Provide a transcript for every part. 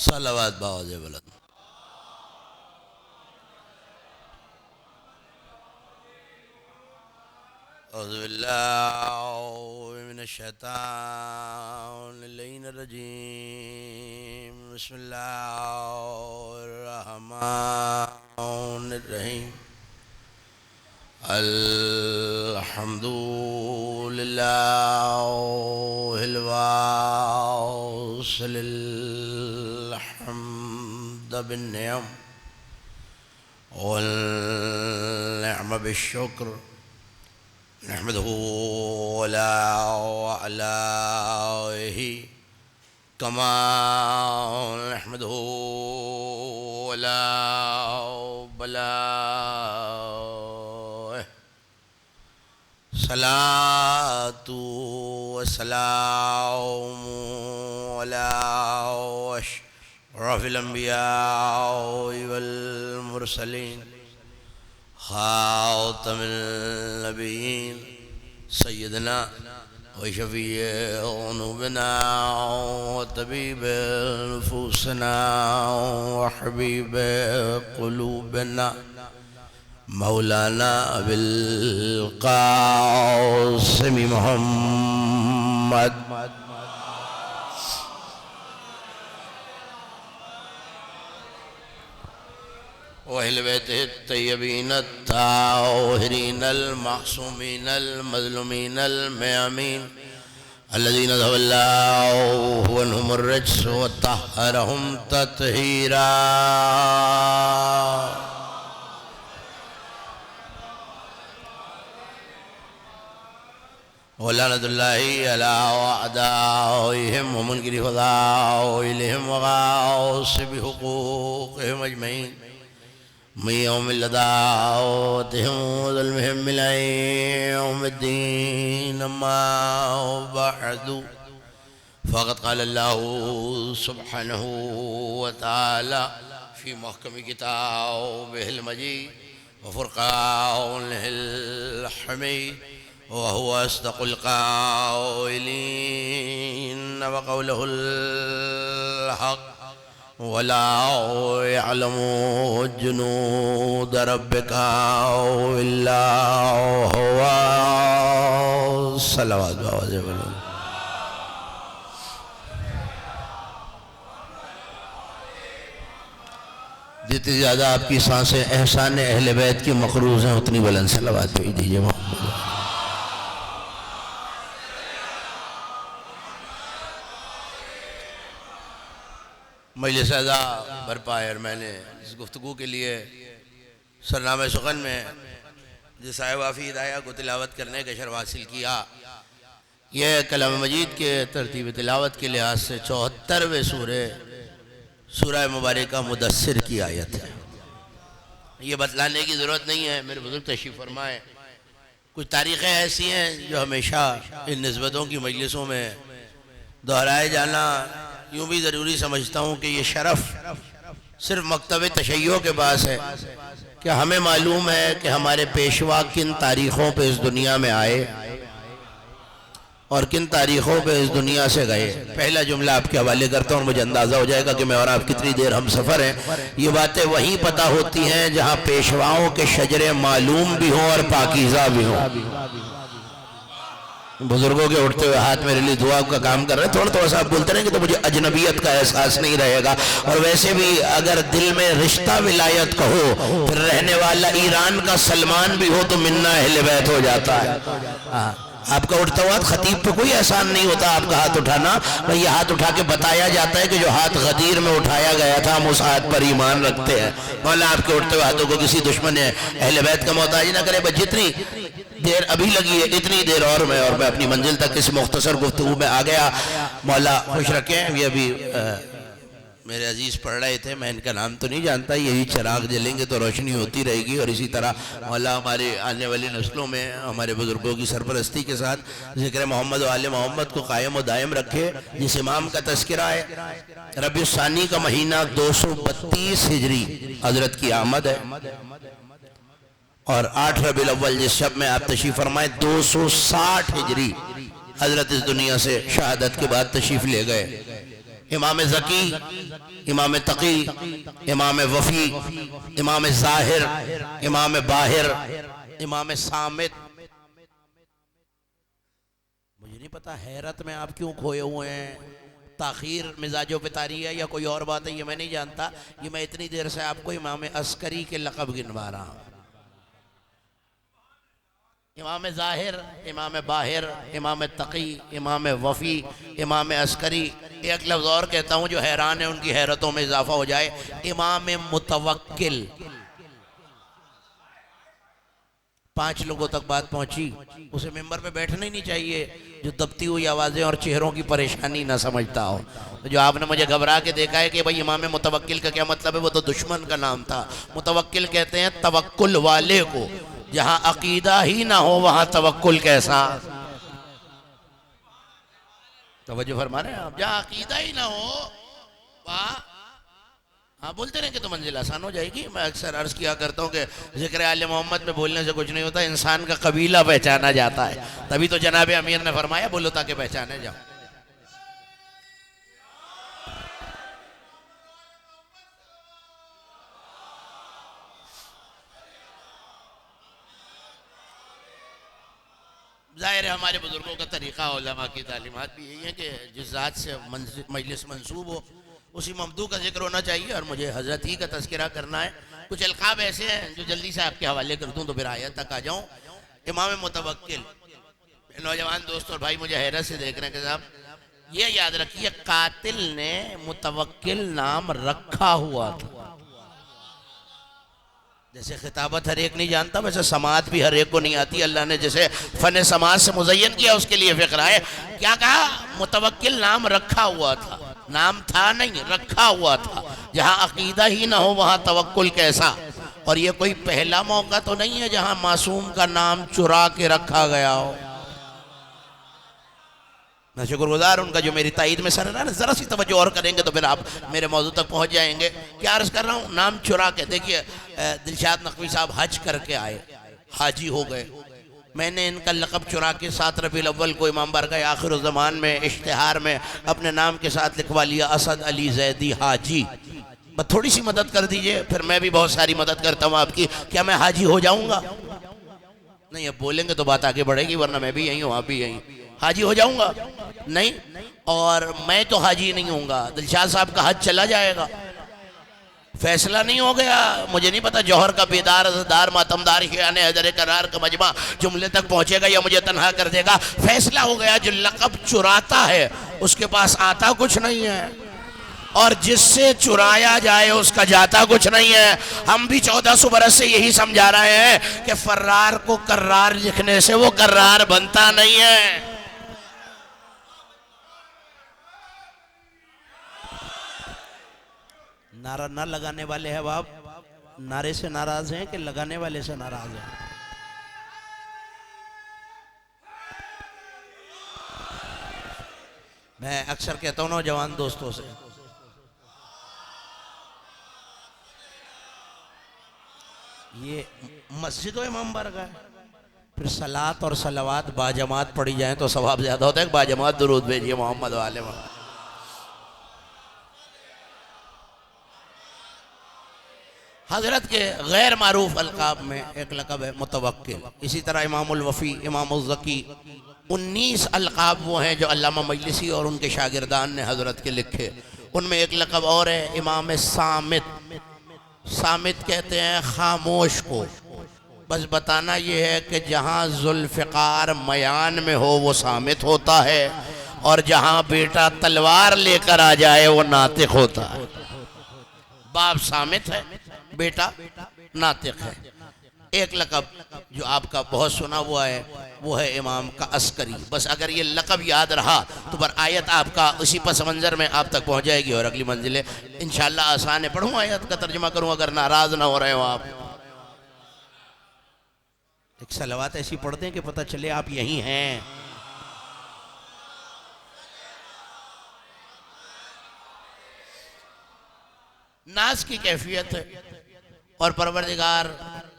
सलावत बावज़ बुलंद। औज़ु बिल्लाहि मिनश्शैतानिर रजीम। बिस्मिल्लाहिर रहमानिर रहीम। अल्हम्दुलिल्लाहिल वासिलिल हम्द बिन्निअम वल निअम बिश्शुक्र नहमदुहु वला अलैहि कमा नहमदुहु वला बला। सलातु वस्सलामु अला अशरफिल अंबिया वल मुरसलीन खातमिन नबीयीन सय्यदना व शफीए ज़ुनूबिना व तबीब नुफूसिना व हबीब क़ुलूबिना मौलाना अबिल क़ासिम मोहम्मद वअहले बैतिहि अत्तय्यबीन अत्ताहिरीन अल-मअसूमीन अल-मज़लूमीन अल-मयामीन अल्लज़ीना ज़हबल्लाहु अन्हुमुर रिज्स व तह्हरहुम तत्हीरा। वलानतुल्लाहि अला अअदाइहिम व मुनकिरि फ़ज़ाइलिहिम व गासिबि हुक़ूक़िहिम अजमईन मिन यौमिल अदावतिहिम व ज़ुल्मिहिम इला यौमिद्दीन। अम्मा बअदु फ़क़द क़ाल अल्लाहु सुब्हानहु व तआला फ़ी मुहकमि किताबिहिल मजीद व फ़ुरक़ानिहिल हमीद व हुवा अस्दक़ुल क़ाइलीन व क़ौलुहुल हक़ वला यअलमु जुनूद रब्बिका इल्ला हुवा। सलावत बावज़ बुलंद। जितनी ज़्यादा आपकी सांसें एहसान अहले बैत की मक़रूज़ हैं उतनी बुलंद सलावत भेज दीजिए मोहम्मद। मजलिस अज़ा बरपा है और मैंने इस गुफ्तगू के लिए सरनामे सुखन में जिस वाफ़ी हिदाया को तिलावत करने का शर्फ हासिल किया। यह कलाम मजीद के तरतीब तिलावत के लिहाज से 74वें सूरह मुबारका मुदस्सिर की आयत है। ये बतलाने की ज़रूरत नहीं है, मेरे बुज़ुर्ग तशरीफ़ फरमाए। कुछ तारीख़ें ऐसी हैं जो हमेशा इन निस्बतों की मजलिसों में दोहराए जाना यूँ भी ज़रूरी समझता हूँ कि ये शरफ़ सिर्फ मकतब तशय्यो के पास है कि हमें मालूम है कि हमारे पेशवा किन तारीख़ों पे इस दुनिया में आए और किन तारीख़ों पे इस दुनिया से गए। पहला जुमला आपके हवाले करता हूँ और मुझे अंदाज़ा हो जाएगा कि मैं और आप कितनी देर हम सफ़र हैं। ये बातें वहीं पता होती हैं जहाँ पेशवाओं के शजरे मालूम भी हों और पाकीज़ा भी हों। बुजुर्गों के उठते हुए हाथ मेरे लिए दुआ का काम कर रहे हैं। थोड़ा थोड़ा सा आप बोलते रहेंगे तो मुझे अजनबियत का एहसास नहीं रहेगा। और वैसे भी अगर दिल में रिश्ता विलायत का हो, फिर रहने वाला ईरान का सलमान भी हो तो मिन्ना अहले बैत हो जाता है। आपका उठता हुआ खतीब पे कोई एहसान नहीं होता आपका हाथ उठाना। वही हाथ उठा के बताया जाता है कि जो हाथ गदीर में उठाया गया था हम उस हाथ पर ईमान रखते हैं। मौला आपके उठते हुए हाथों को किसी दुश्मन ने अहले बैत का मोहताज ना करे। बस जितनी देर अभी लगी है इतनी देर और मैं अपनी मंजिल तक इस मुख्तसर गुफ्तगू में आ गया। मौला खुश रखें। ये अभी मेरे अजीज़ पढ़ रहे थे, मैं इनका नाम तो नहीं जानता। यही चिराग जलेंगे तो रोशनी होती रहेगी और इसी तरह मौला हमारे आने वाली नस्लों में हमारे बुजुर्गों की सरपरस्ती के साथ ज़िक्र मोहम्मद व आले मोहम्मद को कायम व दायम रखे। जिस इमाम का तस्करा है रबी सानी का महीना 232 हिजरी हजरत की आमद है और 8 रबीउल अव्वल जिस शब में आप तशरीफ फरमाए 260 हिजरी हजरत इस दुनिया से शहादत के बाद तशरीफ ले गए। इमाम ज़की, इमाम तकी, इमाम वफ़ी, इमाम ज़ाहिर, इमाम बाहिर, इमाम सामित। मुझे नहीं पता हैरत में आप क्यों खोए हुए हैं, ताखीर मिजाजों पे तारी है या कोई और बात है, ये मैं नहीं जानता। ये मैं इतनी देर से आपको इमाम अस्करी के लक़ब गिनवा रहा हूँ। इमाम ज़ाहिर, इमाम बाहिर, इमाम तकी, इमाम वफ़ी, इमाम अस्करी। एक लफ्ज़ और कहता हूँ जो हैरान है उनकी हैरतों में इजाफा हो जाए, इमाम मुतवक्किल। 5 लोगों तक बात पहुंची, उसे मेंबर पे बैठना ही नहीं चाहिए जो दबती हुई आवाज़ें और चेहरों की परेशानी ना समझता हो। तो जो आपने मुझे घबरा के देखा है कि भाई इमाम मुतवक्किल का क्या मतलब है, वो तो दुश्मन का नाम था। मुतवक्किल कहते हैं तवक्कुल वाले को, जहां अकीदा ही ना हो वहां तवक्कुल कैसा। तवज्जो फरमा रहे हैं आप, जहां अकीदा ही ना हो वहां, हाँ बोलते रहेंगे तो मंजिल आसान हो जाएगी। मैं अक्सर अर्ज किया करता हूँ कि जिक्र आले मोहम्मद में बोलने से कुछ नहीं होता, इंसान का कबीला पहचाना जाता है। तभी तो जनाब अमीर ने फरमाया बोलो ताकि पहचाने जाओ। जाहिर है हमारे बुजुर्गों का तरीक़ा, उलमा की तालीमात भी यही है कि जिस ज़ात से मजलिस मंसूब हो उसी ममदू का जिक्र होना चाहिए, और मुझे हज़रत ही का तज़किरा करना है। कुछ अलक़ाब ऐसे हैं जो जल्दी से आपके हवाले कर दूँ तो फिर आयत तक आ जाऊँ। इमाम मुतवक्किल, नौजवान दोस्त और भाई मुझे हैरत से देख रहे हैं कि साहब ये याद रखिए, कातिल ने मुतवक्किल नाम रखा हुआ था। जैसे खिताबत हर एक नहीं जानता, वैसे समात भी हर एक को नहीं आती। अल्लाह ने जैसे फ़न समात से मुज़य्यन किया उसके लिए फ़िक्र है। क्या कहा? मुतवक्किल नाम रखा हुआ था, नाम था नहीं, रखा हुआ था। जहाँ अकीदा ही ना हो वहाँ तवक्कुल कैसा। और ये कोई पहला मौका तो नहीं है जहाँ मासूम का नाम चुरा के रखा गया हो। मैं शुक्रगुजार उनका जो मेरी ताईद में सर है ना। ज़रा सी तवज्जो और करेंगे तो फिर आप मेरे मौजू तक पहुँच जाएंगे। क्या अर्ज़ कर रहा हूँ, नाम चुरा के। देखिए दिलशाद नकवी साहब हज करके आए, हाजी हो गए। मैंने इनका लक़ब चुरा के 7 रबीउल अव्वल को इमाम बारगाह आखिर ज़मान में इश्तिहार में अपने नाम के साथ लिखवा लिया, असद अली ज़ैदी हाजी। बस थोड़ी सी मदद कर दीजिए, फिर मैं भी बहुत सारी मदद करता हूँ आपकी। क्या मैं हाजी हो जाऊँगा? नहीं, अब बोलेंगे तो बात आगे बढ़ेगी, वरना मैं भी यहीं हूँ आप भी यहीं। हाजी हो जाऊँगा? नहीं, और मैं तो हाजी नहीं होऊंगा, दिलशाद साहब का हज चला जाएगा। फैसला नहीं हो गया, मुझे नहीं पता जौहर का बेदार अज़दार मातमदार यानी हज़र करार का मजमा जुमले तक पहुंचेगा या मुझे तन्हा कर देगा। फैसला हो गया, जो लक़ब चुराता है उसके पास आता कुछ नहीं है, और जिससे चुराया जाए उसका जाता कुछ नहीं है। हम भी 1400 बरस से यही समझा रहे हैं कि फर्रार को कर्रार लिखने से वो कर्रार बनता नहीं है। नारा ना लगाने वाले हैं बाप, नारे से नाराज हैं कि लगाने वाले से नाराज हैं? मैं अक्सर कहता हूँ नौजवान दोस्तों से, ये मस्जिद व इमाम बारगाह है, फिर सलात और सलावात बाजमात पढ़ी जाए तो सवाब ज्यादा होता है। बाजमात दुरूद भेजिए मोहम्मद वाले में। हजरत के गैर मारूफ अलकाब में एक लक़ब है मुतवक्किल। इसी तरह इमामुल वफ़ी, इमामुल ज़की, 19 अलकाब वो हैं जो अल्लामा मजलिसी और उनके शागिर्दान ने हजरत के लिखे। उनमें एक लक़ब और है इमाम सामित। सामित कहते हैं खामोश को। बस बताना ये है कि जहाँ जुल्फ़िकार मयान में हो वो सामित होता है, और जहाँ बेटा तलवार लेकर आ जाए वो नातिक होता है। बाप सामित है, बेटा नातिक है। एक लक़ब जो आपका बहुत सुना हुआ है वो है इमाम का अस्करी। बस अगर ये लक़ब याद रहा तो पर आयत आपका उसी पस मंज़र में आप तक पहुँच जाएगी और अगली मंजिलें इंशाअल्लाह आसान है। पढ़ूँ आयत का तर्जुमा करूँ अगर नाराज़ ना हो रहे हो आप? एक सलवात ऐसी पढ़ दें कि पता चले आप यहीं हैं। नाज की कैफियत है, और परवरदिगार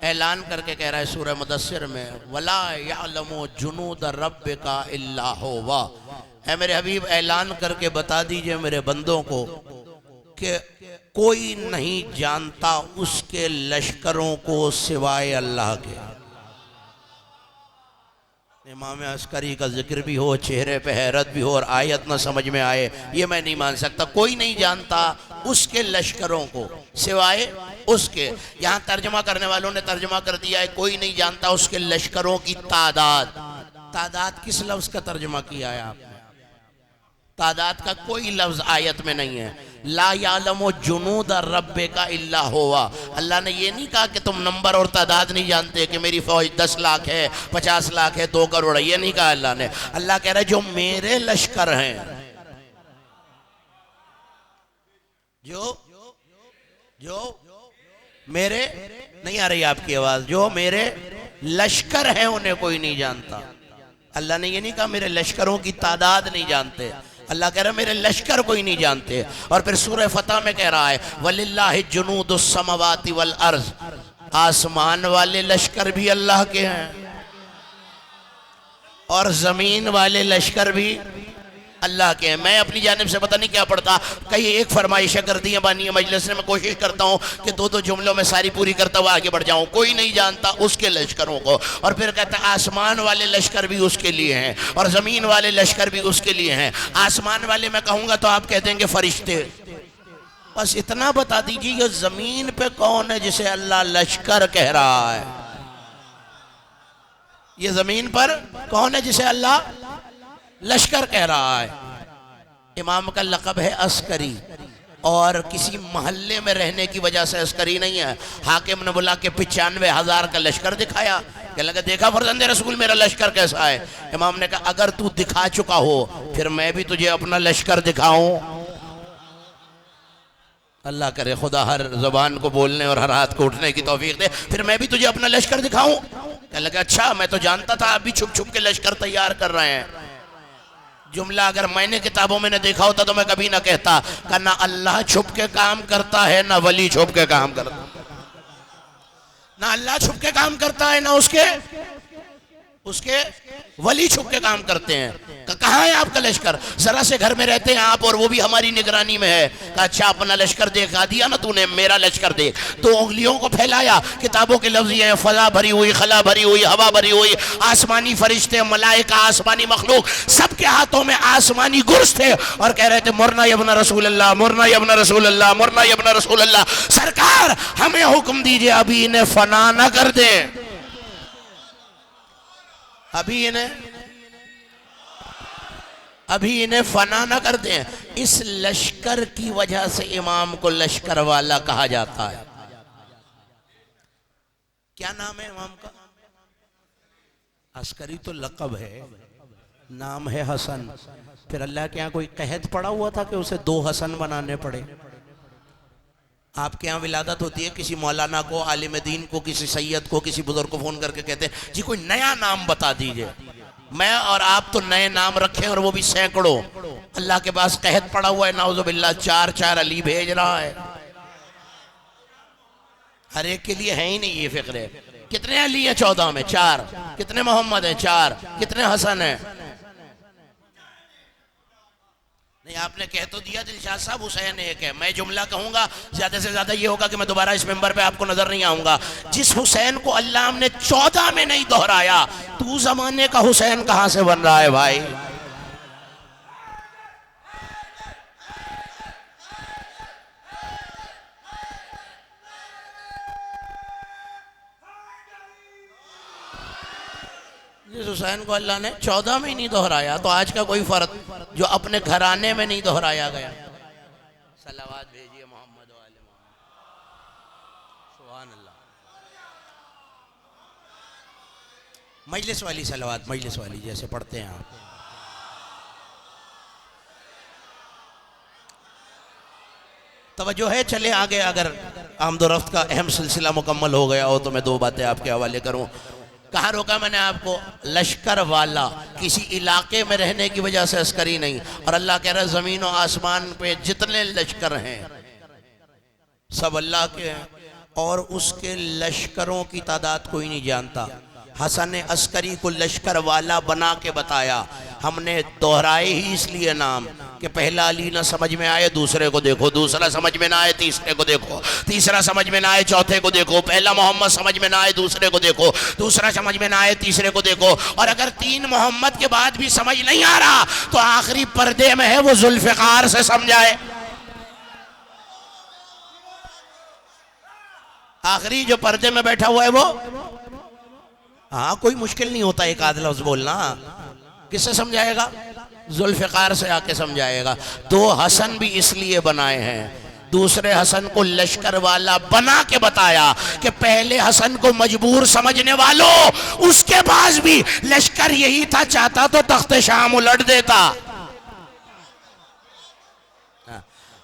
ऐलान करके कह रहा है सूरह मुदस्सिर में, वला यअलमु जुनूद रब्बिका इल्ला हुवा। ऐ मेरे हबीब ऐलान करके बता दीजिए मेरे बंदों को कि कोई नहीं जानता उसके लश्करों को सिवाय अल्लाह के। इमाम अस्करी का जिक्र भी हो, चेहरे पे हैरत भी हो और आयत ना समझ में आए, ये मैं नहीं मान सकता। कोई नहीं जानता उसके लश्करों को सिवाय उसके। यहाँ तर्जमा करने वालों ने तर्जमा कर दिया है कोई नहीं जानता उसके लश्करों की तादाद। तादाद किस लफ्ज का तर्जमा किया है आपने? तादाद का कोई लफ्ज आयत में नहीं है। ला यालमु जुनूद रब्बे का इल्ला हुवा। अल्लाह ने ये नहीं कहा कि तुम नंबर और तादाद नहीं जानते कि मेरी फौज 10 लाख है, 50 लाख है, 2 करोड़ है, ये नहीं कहा अल्लाह ने। अल्लाह कह रहा है जो मेरे लश्कर हैं, जो मेरे, नहीं आ रही आपकी आवाज, जो मेरे लश्कर हैं उन्हें कोई नहीं जानता। अल्लाह ने ये नहीं कहा मेरे लश्करों की तादाद नहीं जानते। अल्लाह कह रहा है मेरे लश्कर कोई नहीं जानते। और फिर सूरह फतह में कह रहा है वलिल्लाहि जुनूदुस समावाति वल अर्ज़, आसमान वाले लश्कर भी अल्लाह के हैं और जमीन वाले लश्कर भी अल्लाह के हैं। मैं अपनी जानिब से पता नहीं क्या पढ़ता, कई एक फरमाइश कर दी है बानी मजलिस ने। मैं कोशिश करता हूँ कि 2-2 जुमलों में सारी पूरी करता हुआ आगे बढ़ जाऊँ। कोई नहीं जानता उसके लश्करों को। और फिर कहता है आसमान वाले लश्कर भी उसके लिए हैं और ज़मीन वाले लश्कर भी उसके लिए हैं। आसमान वाले मैं कहूँगा तो आप कह देंगे फरिश्ते। बस इतना बता दीजिए ये ज़मीन पे कौन है जिसे अल्लाह लश्कर कह रहा है? ये ज़मीन पर कौन है जिसे अल्लाह लश्कर कह रहा है? इमाम का लक़ब है अस्करी और किसी मोहल्ले में रहने की वजह से अस्करी नहीं है। हाकिम ने बुला के 95,000 का लश्कर दिखाया। कहने लगा देखा फरजंदे रसूल मेरा लश्कर कैसा है? इमाम ने कहा अगर तू दिखा चुका हो फिर मैं भी तुझे अपना लश्कर दिखाऊं। अल्लाह करे खुदा हर ज़बान को बोलने और हर हाथ को उठने की तौफीक दे। फिर मैं भी तुझे अपना लश्कर दिखाऊं? कहने लगा अच्छा मैं तो जानता था आप भी छुप छुप के लश्कर तैयार कर रहे हैं। जुमला अगर मैंने किताबों में न देखा होता तो मैं कभी ना कहता कि ना अल्लाह छुप के काम करता है ना वली छुप के काम करता। ना अल्लाह छुप के काम करता है ना उसके वली छुप के काम करते हैं। कहाँ है आपका लश्कर? जरा से घर में रहते हैं आप और वो भी हमारी निगरानी में है। कहा अच्छा अपना लश्कर देखा दिया ना तूने, मेरा लश्कर देख। तो उंगलियों को फैलाया। किताबों के लफ्ज़ ये हैं फला भरी हुई, खला भरी हुई, हवा भरी हुई, आसमानी फरिश्ते, मलाइका, आसमानी मखलूक, सबके हाथों में आसमानी गुर्स थे और कह रहे थे मुरना यबना रसूल अल्लाह, मुरना यबना रसूल अल्लाह, मुरना यबना रसूल अल्लाह। सरकार हमें हुक्म दीजिए अभी इन्हें फना न कर दें, अभी इन्हें फना न कर दें। इस लश्कर की वजह से इमाम को लश्कर वाला कहा जाता है। क्या नाम है इमाम का? अस्करी तो लक़ब है, नाम है हसन। फिर अल्लाह के यहाँ कोई कहत पड़ा हुआ था कि उसे 2 हसन बनाने पड़े? आपके यहाँ विलादत होती है, किसी मौलाना को, आलिम दीन को, किसी सैयद को, किसी बुजुर्ग को फोन करके कहते हैं जी कोई नया नाम बता दीजिए। मैं और आप तो नए नाम रखे और वो भी सैकड़ों। अल्लाह के पास कहत पड़ा हुआ है नाउजुबिल्लाह, 4 अली भेज रहा है। हर एक के लिए है ही नहीं ये फिक्र। कितने अली है 14 में? 4। कितने मोहम्मद है? 4। कितने हसन है? नहीं आपने कह तो दिया दिलशाद साहब हुसैन एक है। मैं जुमला कहूंगा ज्यादा से ज्यादा ये होगा कि मैं दोबारा इस मेंबर पे आपको नजर नहीं आऊंगा। जिस हुसैन को अल्लाह ने 14 में नहीं दोहराया, तू जमाने का हुसैन कहां से बन रहा है भाई? जिस हुसैन को अल्लाह ने 14 में ही नहीं दोहराया, तो आज का कोई फर्क जो अपने घराने में नहीं दोहराया गया। सलावत भेजिए मोहम्मद वाले मोहम्मद। सुभान अल्लाह। मजलिस वाली सलावत, मजलिस वाली जैसे पढ़ते हैं आप। तवज्जो है? चले आगे। अगर आमदोरफ्त का अहम सिलसिला मुकम्मल हो गया हो तो मैं 2 बातें आपके हवाले करूं। कहाँ रोका मैंने आपको? लश्कर वाला, किसी इलाके में रहने की वजह से अस्करी नहीं। और अल्लाह कह रहा है ज़मीन और आसमान पे जितने लश्कर हैं सब अल्लाह के हैं और उसके लश्करों की तादाद कोई नहीं जानता। हसन अस्करी को लश्कर वाला बना के बताया। हमने दोहराए ही इसलिए नाम कि पहला अली ना समझ में आए दूसरे को देखो, दूसरा समझ में ना आए तीसरे को देखो, तीसरा समझ में ना आए चौथे को देखो, पहला मोहम्मद समझ में ना आए दूसरे को देखो, दूसरा समझ में ना आए तीसरे को देखो, और अगर 3 मोहम्मद के बाद भी समझ नहीं आ रहा तो आखिरी पर्दे में है वो जुल्फिकार से समझाए। आखिरी जो पर्दे में बैठा हुआ है वो, हाँ कोई मुश्किल नहीं होता एक आध लफ्ज बोलना, किससे समझाएगा? जुल्फिकार से आके समझाएगा। 2 हसन भी इसलिए बनाए हैं, दूसरे हसन को लश्कर वाला बना के बताया कि पहले हसन को मजबूर समझने वालों, उसके पास भी लश्कर यही था, चाहता तो तख्त शाम उलट देता।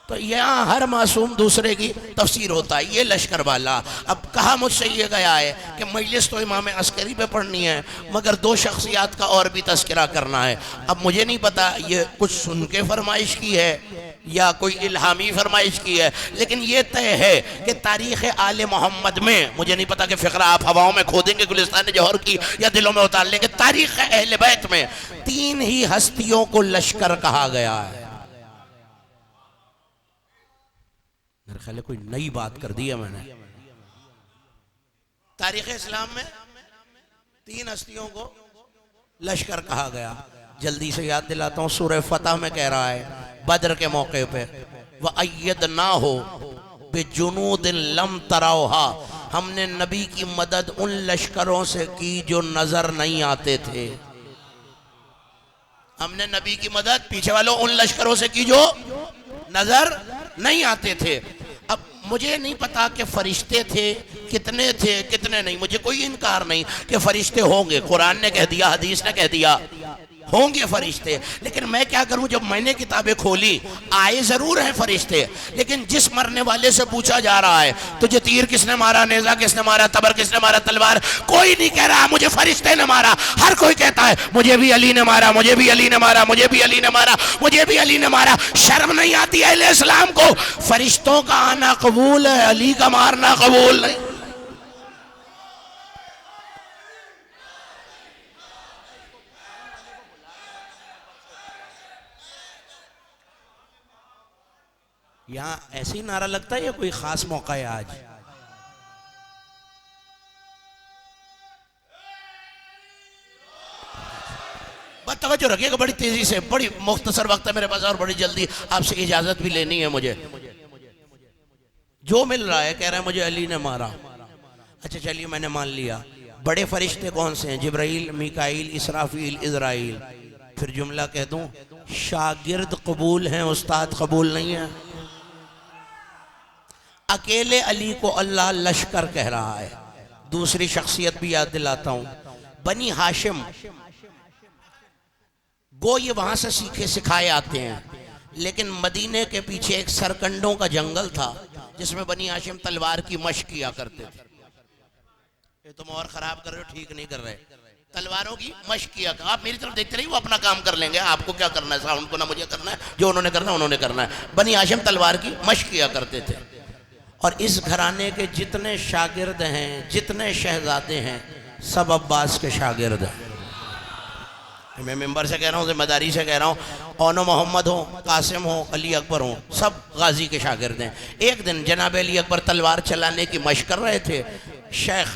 तो यहाँ हर मासूम दूसरे की तफसीर होता है। ये लश्कर वाला, अब कहा मुझसे ये गया है कि मजलिस तो इमाम अस्करी पे पढ़नी है मगर 2 शख्सियात का और भी तस्करा करना है। अब मुझे नहीं पता ये कुछ सुन के फरमाइश की है या कोई इल्हामी फरमाइश की है, लेकिन ये तय है कि तारीख़ आले मोहम्मद में, मुझे नहीं पता कि फ़िक्रा आप हवाओं में खोदेंगे गुलिस्तान जौहर की या दिलों में उतार लेंगे, तारीख़ अहले बैत में 3 ही हस्तियों को लश्कर कहा गया है। मेरे ख्याल कोई नई बात कर दी है मैंने। तारीख़ इस्लाम में 3 हस्तियों को लश्कर कहा गया। जल्दी से याद दिलाता हूँ, सूरह फतह में कह रहा है बद्र के मौके पे, व अय्यदना हो बिजुनूदिन लम तराउहा, हमने नबी की मदद उन लश्करों से की जो नजर नहीं आते थे। हमने नबी की मदद पीछे वालों उन लश्करों से की जो नजर नहीं आते थे। अब मुझे नहीं पता कि फरिश्ते थे कितने नहीं, मुझे कोई इनकार नहीं कि फरिश्ते होंगे, कुरान ने कह दिया, हदीस ने कह दिया होंगे फरिश्ते, लेकिन मैं क्या करूं? जब मैंने किताबें खोली आए जरूर हैं फरिश्ते, लेकिन जिस मरने वाले से पूछा जा रहा है तुझे तीर किसने मारा, नेजा किसने मारा, तबर किसने मारा, तलवार, कोई नहीं कह रहा मुझे फरिश्ते ने मारा। हर कोई कहता है मुझे भी अली ने मारा, मुझे भी अली ने मारा, मुझे भी अली ने मारा, मुझे भी अली ने मारा। शर्म नहीं आती अहले इस्लाम को? फरिश्तों का आना कबूल है, अली का मारना कबूल नहीं। यहाँ ऐसे ही नारा लगता है या कोई खास मौका है आज? बस तवज्जो रखिएगा, बड़ी तेजी से, बड़ी मुख्तसर वक्त है मेरे पास और बड़ी जल्दी आपसे इजाजत भी लेनी है मुझे। जो मिल रहा है कह रहा है मुझे अली ने मारा। अच्छा चलिए मैंने मान लिया। बड़े फरिश्ते कौन से हैं? जिब्राइल, मीकाईल, इसराफील, इजराइल। फिर जुमला कह दूं, शागिर्द कबूल हैं, उस्ताद कबूल नहीं है। अकेले अली को अल्लाह लश्कर कह रहा है। दूसरी शख्सियत भी याद दिलाता हूं, बनी हाशिम, गो ये वहां से सीखे सिखाए आते हैं, लेकिन मदीने के पीछे एक सरकंडों का जंगल था जिसमें बनी हाशिम तलवार की मशक किया करते थे। ये तुम और खराब कर रहे हो, ठीक नहीं कर रहे। तलवारों की मशक किया, आप मेरी तरफ देखते रहिए, वो अपना काम कर लेंगे, आपको क्या करना है? साउंड को ना मुझे करना है, जो उन्होंने करना उन्होंने करना है। बनी हाशिम तलवार की मशक किया करते थे। और इस घराने के जितने शागिर्द हैं, जितने शहजादे हैं, सब अब्बास के शागिर्द हैं। मैं मेंबर से कह रहा हूँ, जिम्मेदारी से कह रहा हूँ, ओनो मोहम्मद हो, कासिम हो, अली अकबर हो, सब गाजी के शागिर्द हैं। एक दिन जनाब अली अकबर तलवार चलाने की मशक कर रहे थे। शेख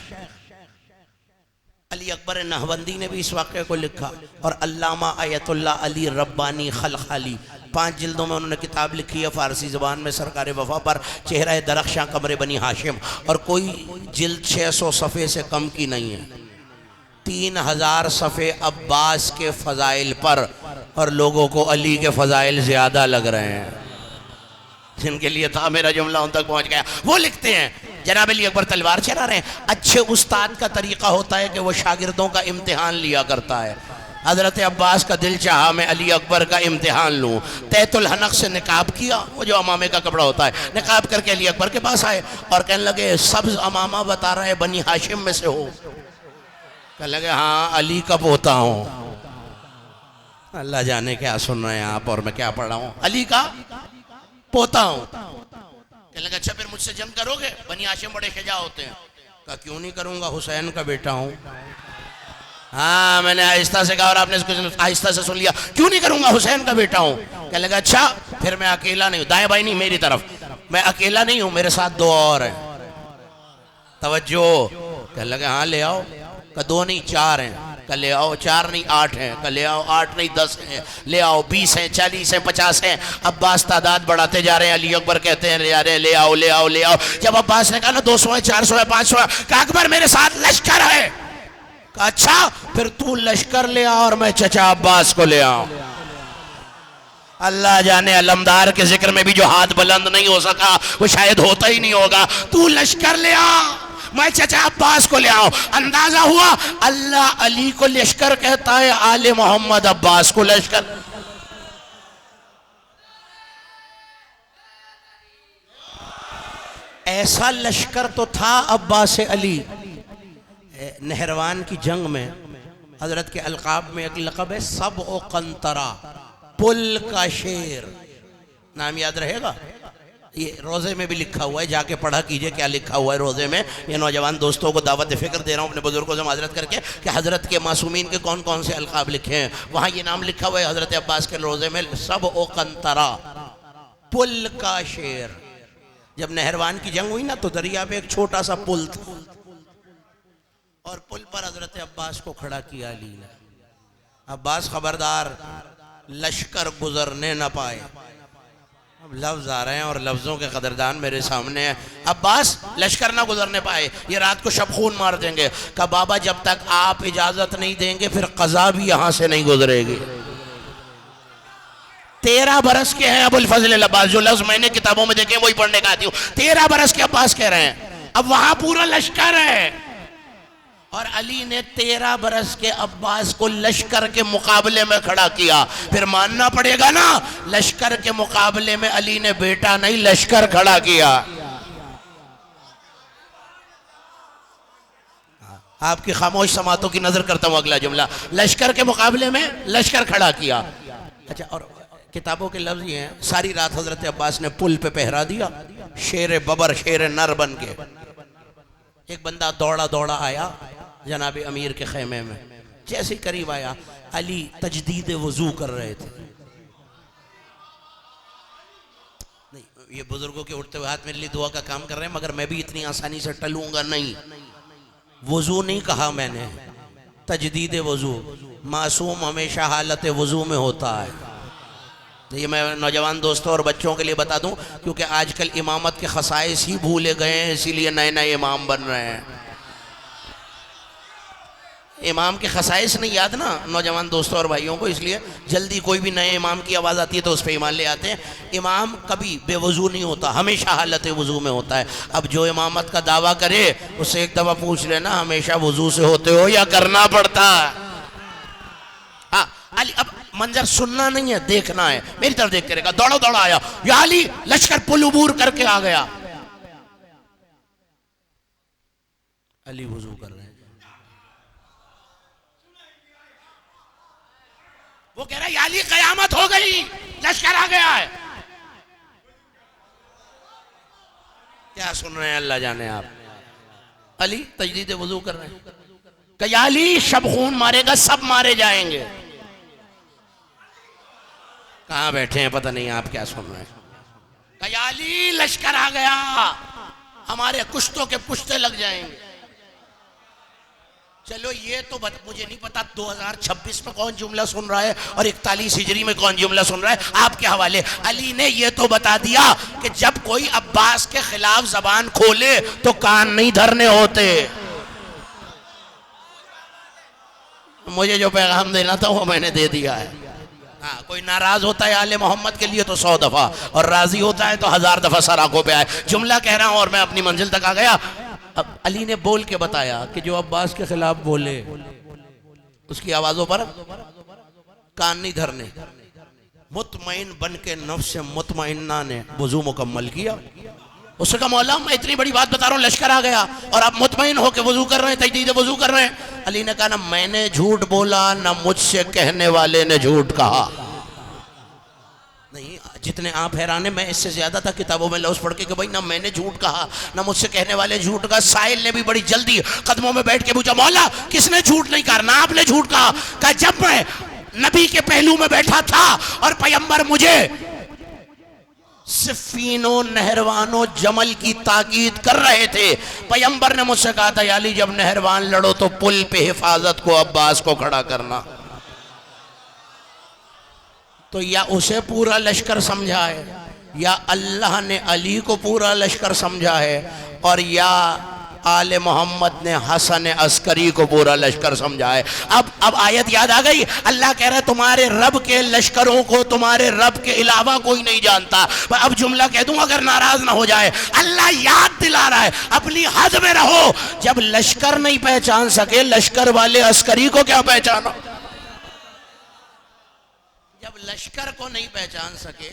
अली अकबर नहवंदी ने भी इस वाक़े को लिखा, और अल्लामा आयतुल्लाह अली रब्बानी खलखाली 5 जिल्दों में उन्होंने किताब लिखी है फ़ारसी ज़बान में, सरकार वफ़ा पर चेहरा दरख्शां कमरे बनी हाशिम, और कोई जिल्द 600 सफ़े से कम की नहीं है। 3000 सफ़े अब्बास के फ़ज़ाइल पर, और लोगों को अली के फ़ज़ाइल ज़्यादा लग रहे हैं। जिनके लिए था मेरा जुमला उन तक पहुँच गया। वो लिखते हैं जनाब अली अकबर तलवार चला रहे हैं। अच्छे उस्ताद का तरीक़ा होता है कि वो शागिर्दों का इम्तिहान लिया करता है। हज़रत अब्बास का दिल चाहा मैं अली अकबर का इम्तिहान लूँ। तैतुल हनक से निकाब किया, वो जो अमामे का कपड़ा होता है, निकाब करके अली अकबर के पास आए और कहने लगे सब्ज़ अमामा बता रहा है बनी हाशिम में से हो? कहने लगे हाँ अली का पोता हूँ। अल्लाह जाने क्या सुन रहे हैं आप और मैं क्या पढ़ रहा हूँ। अली का पोता हूँ। कहने लगे अच्छा फिर मुझसे जंग करोगे? बनी हाशिम बड़े शजा होते हैं। कहा क्यों नहीं करूँगा, हुसैन का बेटा हूँ। हाँ मैंने आहिस्ता से कहा और आपने इसको आहिस्ता से सुन लिया। क्यों नहीं करूंगा, हुसैन का बेटा हूँ। कहने लगा अच्छा फिर मैं अकेला नहीं हूँ, दाएं बाएं नहीं मेरी तरफ, मैं अकेला नहीं हूँ, मेरे साथ दो और हैं, तवज्जो। कहने लगा हाँ ले आओ। का दो नहीं चार हैं। का ले आओ। चार नहीं 8 हैं। का ले आओ। 8 नहीं 10 हैं। ले आओ। 20 हैं, 40 हैं, 50 हैं। अब्बास तादाद बढ़ाते जा रहे हैं। अली अकबर कहते हैं जा रहे हैं ले आओ ले आओ ले आओ। जब अब्बास ने कहा ना 200 है, 400 है, 500 है, कहा अकबर मेरे साथ लश्कर है। कहा अच्छा फिर तू लश्कर ले आ और मैं चचा अब्बास को ले आऊं। अल्लाह जाने अलमदार के जिक्र में भी जो हाथ बुलंद नहीं हो सका वो शायद होता ही नहीं होगा। तू लश्कर ले आ, मैं चचा अब्बास को ले आओ। अंदाजा हुआ अल्लाह अली को लश्कर कहता है, आले मोहम्मद अब्बास को लश्कर। ऐसा लश्कर तो था अब्बास अली। नहरवान की जंग में हजरत के अलकाब में एक लक़ब है सब ओ कंतरा, पुल का शेर। नाम याद रहेगा, ये रोज़े में भी लिखा हुआ है, जाके पढ़ा कीजिए क्या लिखा हुआ है रोज़े में। ये नौजवान दोस्तों को दावत फ़िक्र दे रहा हूँ अपने बुजुर्गों से माजरत करके कि हज़रत के मासूमीन के कौन कौन से अलकाब लिखे हैं। वहाँ ये नाम लिखा हुआ है हज़रत अब्बास के रोज़े में, सब ओ कंतरा, पुल का शेर। जब नहरवान की जंग हुई ना तो दरिया पे एक छोटा सा पुल था और पुल पर हज़रत अब्बास को खड़ा किया अली ने। अब्बास खबरदार लश्कर गुजरने न पाए। अब लफ्ज आ रहे हैं और लफ्जों के कदरदान मेरे सामने है। अब्बास लश्कर ना गुजरने पाए, ये रात को शबखून मार देंगे। कहा बाबा जब तक आप इजाजत नहीं देंगे फिर कज़ा भी यहां से नहीं गुजरेगी। 13 बरस के हैं अबुल फजल अब्बास, जो लफ्ज मैंने किताबों में देखे वही पढ़ने का आती हूँ। 13 बरस के अब्बास कह रहे हैं। अब वहां पूरा लश्कर है और अली ने 13 बरस के अब्बास को लश्कर के मुकाबले में खड़ा किया। फिर मानना पड़ेगा ना, लश्कर के मुकाबले में अली ने बेटा नहीं लश्कर खड़ा किया। आपकी खामोश समातों की नजर करता हूं अगला जुमला, लश्कर के मुकाबले में लश्कर खड़ा किया। अच्छा, और किताबों के लफ्ज ये हैं, सारी रात हजरत अब्बास ने पुल पे पहरा दिया, शेर बबर शेर नर बन के। एक बंदा दौड़ा दौड़ा आया जनाब अमीर के खेमे में, जैसे करीब आया अली तजदीद वजू कर रहे थे। नहीं, ये बुजुर्गों के उठते हुए हाथ मेरे लिए दुआ का काम कर रहे हैं, मगर मैं भी इतनी आसानी से टलूंगा नहीं। वजू नहीं कहा मैंने, तजदीद वजू। मासूम हमेशा हालत वजू में होता है। तो ये मैं नौजवान दोस्तों और बच्चों के लिए बता दूं, क्योंकि आजकल इमामत के खसाइस ही भूले गए हैं, इसीलिए नए नए इमाम बन रहे हैं। इमाम के खसाइस नहीं याद ना नौजवान दोस्तों और भाइयों को, इसलिए जल्दी कोई भी नए इमाम की आवाज़ आती है तो उस पर ईमान ले आते हैं। इमाम कभी बेवजू नहीं होता, हमेशा हालत वजू में होता है। अब जो इमामत का दावा करे उससे एक दफ़ा पूछ लेना, हमेशा वजू से होते हो या करना पड़ता है? हाँ अली, अब मंजर सुनना नहीं है, देखना है। मेरी तरफ देख करेगा, दौड़ा दौड़ा आया, या अली लश्कर पुल उबूर करके आ गया। अली वजू कर रहे हैं, वो कह रहा है या अली कयामत हो गई, लश्कर आ गया है। क्या सुन रहे हैं अल्लाह जाने आप। अली तजदीद वजू कर रहे हैं, कया अली शब खून मारेगा, सब मारे जाएंगे। कहां बैठे हैं पता नहीं, आप क्या सुन रहे हैं। कया अली लश्कर आ गया, हमारे कुश्तों के पुश्ते लग जाएंगे। चलो ये तो मुझे नहीं पता 2026 में कौन जुमला सुन रहा है और 41 हिजरी में कौन जुमला सुन रहा है, आपके हवाले। अली ने ये तो बता दिया कि जब कोई अब्बास के खिलाफ जबान खोले तो कान नहीं धरने होते। मुझे जो पैगाम देना था वो मैंने दे दिया है। हाँ, कोई नाराज होता है आले मोहम्मद के लिए तो 100 दफा, और राजी होता है तो 1000 दफा सर आंखों पे आए। जुमला कह रहा हूं और मैं अपनी मंजिल तक आ गया। अब अली ने बोल के बताया कि जो अब्बास के खिलाफ बोले उसकी आवाजों पर कान नहीं धरने। मुतमईन बन के नफ्स मुतमईन्ना ने वजू मुकम्मल किया। उसने कहा मौला मैं इतनी बड़ी बात बता रहा हूँ, लश्कर आ गया और आप मुतमईन होकर वजू कर रहे हैं, तजदीद वजू कर रहे हैं। अली ने कहा ना मैंने झूठ बोला ना मुझसे कहने वाले ने झूठ कहा। नहीं, जितने आप हैरान हैं, मैं इससे ज़्यादा था किताबों में लफ्ज़ पढ़ के कि भाई ना मैंने झूठ कहा ना मुझसे कहने वाले झूठ कहा। साहिल ने भी बड़ी जल्दी कदमों में बैठ के पूछा, मौला किसने झूठ नहीं कहा, ना आपने झूठ कहा जब मैं नबी के पहलू में बैठा था और पैगंबर मुझे सिफीनो नहरवानो जमल की ताकीद कर रहे थे, पैगंबर ने मुझसे कहा था, याली जब नहरवान लड़ो तो पुल पे हिफाजत को अब्बास को खड़ा करना। तो या उसे पूरा लश्कर समझा है, या अल्लाह ने अली को पूरा लश्कर समझा है, और या आले मोहम्मद ने हसन अस्करी को पूरा लश्कर समझा है। अब आयत याद आ गई। अल्लाह कह रहा है तुम्हारे रब के लश्करों को तुम्हारे रब के अलावा कोई नहीं जानता। अब जुमला कह दूं अगर नाराज ना हो जाए, अल्लाह याद दिला रहा है अपनी हद में रहो। जब लश्कर नहीं पहचान सके लश्कर वाले अस्करी को क्या पहचानो। जब लश्कर को नहीं पहचान सके,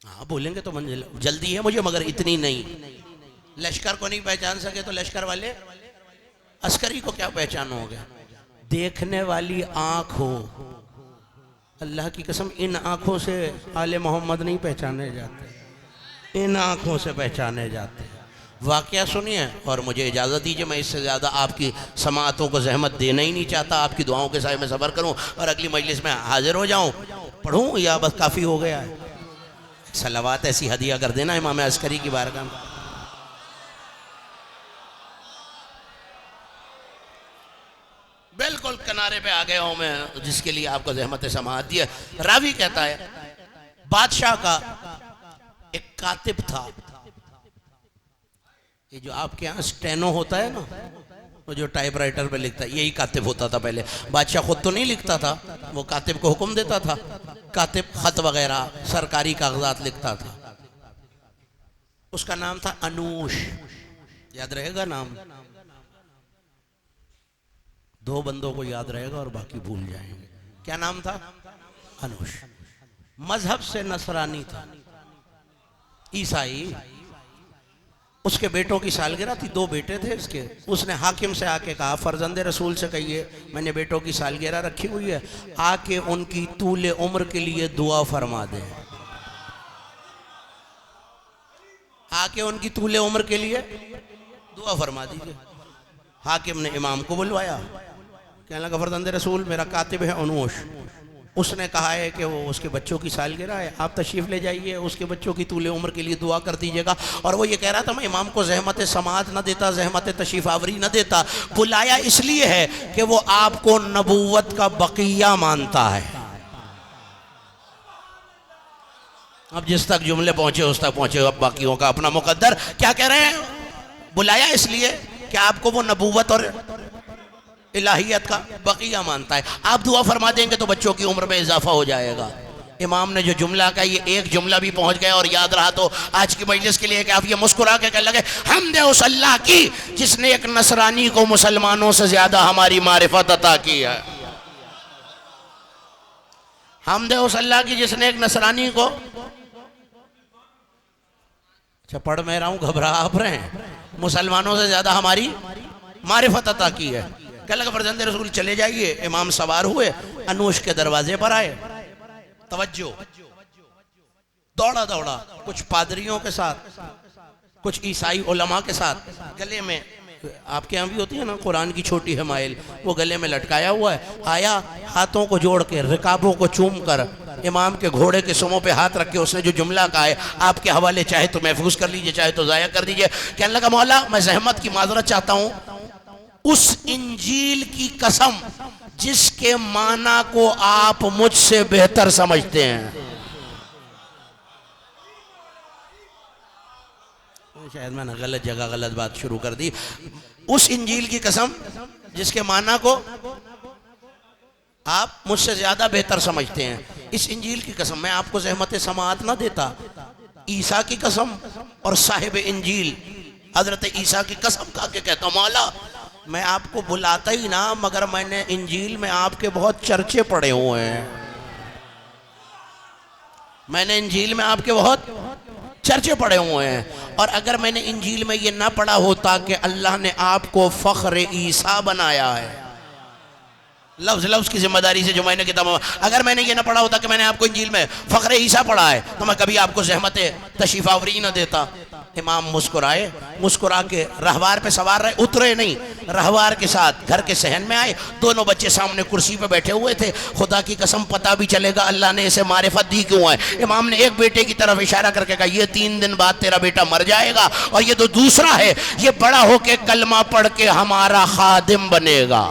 हाँ बोलेंगे तो मंजिल जल्दी है मुझे मगर इतनी नहीं, लश्कर को नहीं पहचान सके तो लश्कर वाले अस्करी को क्या पहचानोगे। देखने वाली आंख हो, अल्लाह की कसम इन आंखों से आले मोहम्मद नहीं पहचाने जाते, इन आंखों से पहचाने जाते। वाकया सुनिए और मुझे इजाज़त दीजिए, मैं इससे ज़्यादा आपकी समाअतों को जहमत देना ही नहीं चाहता। आपकी दुआओं के साथ में सफ़र करूं और अगली मजलिस में हाजिर हो जाऊं, पढ़ूं या बस काफ़ी हो गया है। सलावात ऐसी हदिया कर देना इमाम अस्करी की बारगाह में। बिल्कुल किनारे पे आ गया हूं मैं, जिसके लिए आपको जहमत समाअत दी है। रावी कहता है बादशाह का एक कातिब था, ये जो आपके यहाँ स्टेनो होता है ना, वो जो टाइपराइटर पे लिखता है, यही कातिब होता था पहले। बादशाह खुद तो नहीं लिखता था, वो कातिब को हुक्म देता था। कातिब खत वगैरह सरकारी कागजात लिखता था। उसका नाम था अनूश, याद रहेगा नाम। दो बंदों को याद रहेगा और बाकी भूल जाएंगे। क्या नाम था? अनूश। मजहब से नसरानी था, ईसाई। उसके बेटों की सालगिरह थी, दो बेटे थे इसके। उसने हाकिम से आके कहा, फर्जंदे रसूल से कहिए मैंने बेटों की सालगिरह रखी हुई है, आके उनकी तूले उम्र के लिए दुआ फरमा दे। आके उनकी तूले उम्र के लिए दुआ फरमा दीजिए। हाकिम ने इमाम को बुलवाया, कहने लगा फर्जंदे रसूल मेरा कातिब है अनूश, उसने कहा है कि वो उसके बच्चों की सालगिरह है, आप तशरीफ़ ले जाइए, उसके बच्चों की तूले उम्र के लिए दुआ कर दीजिएगा। और वो ये कह रहा था मैं इमाम को ज़हमत समाअत न देता, ज़हमत तशरीफ़ आवरी न देता। बुलाया इसलिए है कि वो आपको नबूवत का बकिया मानता है। अब जिस तक जुमले पहुंचे उस तक पहुंचे, अब बाकियों का अपना मुकद्दर। क्या कह रहे हैं? बुलाया इसलिए कि आपको वो नबूवत और इलाहियत का बकिया मानता है। आप दुआ फरमा देंगे तो बच्चों की उम्र में इजाफा हो जाएगा। इमाम ने जो जुमला कहा, ये एक जुमला भी पहुंच गया और याद रहा तो आज की मजलिस के लिए कि आप ये मुस्कुरा के कहने लगे हमद उस अल्लाह की जिसने एक नसरानी को मुसलमानों से ज्यादा हमारी मारिफत अता की है। हमद उस अल्लाह की जिसने एक नसरानी को, अच्छा पढ़ मैं रहा हूं, घबरा आप रहे हैं, मुसलमानों से ज्यादा हमारी मारिफत अता की है। क्या लगा फर्जंदे रसूल चले जाइए। इमाम सवार हुए, अनूश के दरवाजे पर आए। तवज्जो, दौड़ा दौड़ा कुछ पादरियों के साथ, कुछ ईसाई उलमा के साथ, गले में आपके यहाँ भी होती है ना कुरान की छोटी हमाइल, वो गले में लटकाया हुआ है। आया, हाथों को जोड़ के रिकाबों को चूम कर इमाम के घोड़े के सुमों पे हाथ रख के उसने जो जुमला कहा है आपके हवाले, चाहे तो महफूज कर लीजिए चाहे तो ज़ाया कर दीजिए। कहने लगा मौला मैं जहमत की माजरत चाहता हूँ, उस इंजील की कसम जिसके माना को आप मुझसे बेहतर समझते हैं। शायद मैंने गलत जगह गलत बात शुरू कर दी। उस इंजील की कसम जिसके माना को आप मुझसे ज्यादा बेहतर समझते हैं, इस इंजील की कसम मैं आपको ज़हमत समाअत ना देता। ईसा की कसम और साहिब इंजील हजरत ईसा की कसम खा के कहता हूं मौला मैं आपको बुलाता ही ना, मगर मैंने इंजील में आपके बहुत चर्चे पड़े हुए हैं। मैंने इंजील में आपके बहुत चर्चे पड़े हुए हैं, और अगर मैंने इंजील में ये ना पढ़ा होता कि अल्लाह ने आपको फ़ख्र ईसा बनाया है, लफ्ज लफ्ज की जिम्मेदारी से जो मैंने किताब, अगर मैंने ये ना पढ़ा होता कि मैंने आपको इंजील में फखरे ईसा पढ़ा है तो मैं कभी आपको जहमत तशरीफ आवरी न देता। इमाम मुस्कुराए, मुस्कुरा के रहवार पे सवार रहे, उतरे नहीं, रहवार के साथ घर के सहन में आए। दोनों बच्चे सामने कुर्सी पे बैठे हुए थे। खुदा की कसम पता भी चलेगा अल्लाह ने इसे मारिफत दी क्यों है। इमाम ने एक बेटे की तरफ इशारा करके कहा ये 3 दिन बाद तेरा बेटा मर जाएगा, और ये तो दूसरा है, ये बड़ा होके कलमा पढ़ के हमारा खादिम बनेगा।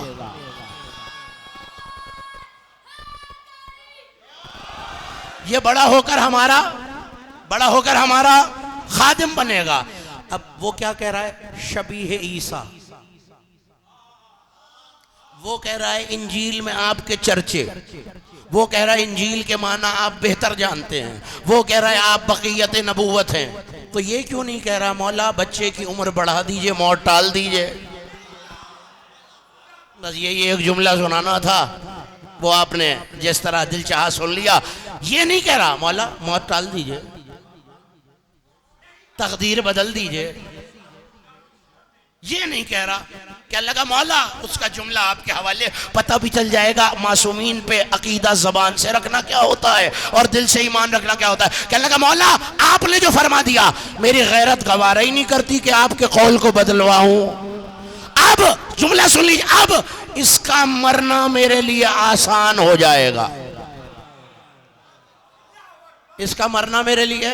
ये बड़ा होकर हमारा खादिम बनेगा। अब वो क्या कह रहा है, शबीह ईसा। वो कह रहा है इंजील में आपके चर्चे, वो कह रहा है इंजील के माना आप बेहतर जानते हैं, वो कह रहा है आप बक़ियत नबूवत हैं। तो ये क्यों नहीं कह रहा मौला बच्चे की उम्र बढ़ा दीजिए, मौत टाल दीजिए। बस यही एक जुमला सुनाना था, वो आपने जिस तरह दिल चाहा सुन लिया। ये नहीं कह रहा मौला मौत टाल दीजिए, तकदीर बदल दीजिए, ये नहीं कह रहा। क्या लगा मौला उसका जुमला आपके हवाले पता भी चल जाएगा मासूमीन पे अकीदा जबान से रखना क्या होता है और दिल से ईमान रखना क्या होता है। क्या लगा मौला आपने जो फरमा दिया मेरी गैरत गवारा ही नहीं करती कि आपके कौल को बदलवाऊं। अब जुमला सुन लीजिए, अब इसका मरना मेरे लिए आसान हो जाएगा। इसका मरना मेरे लिए,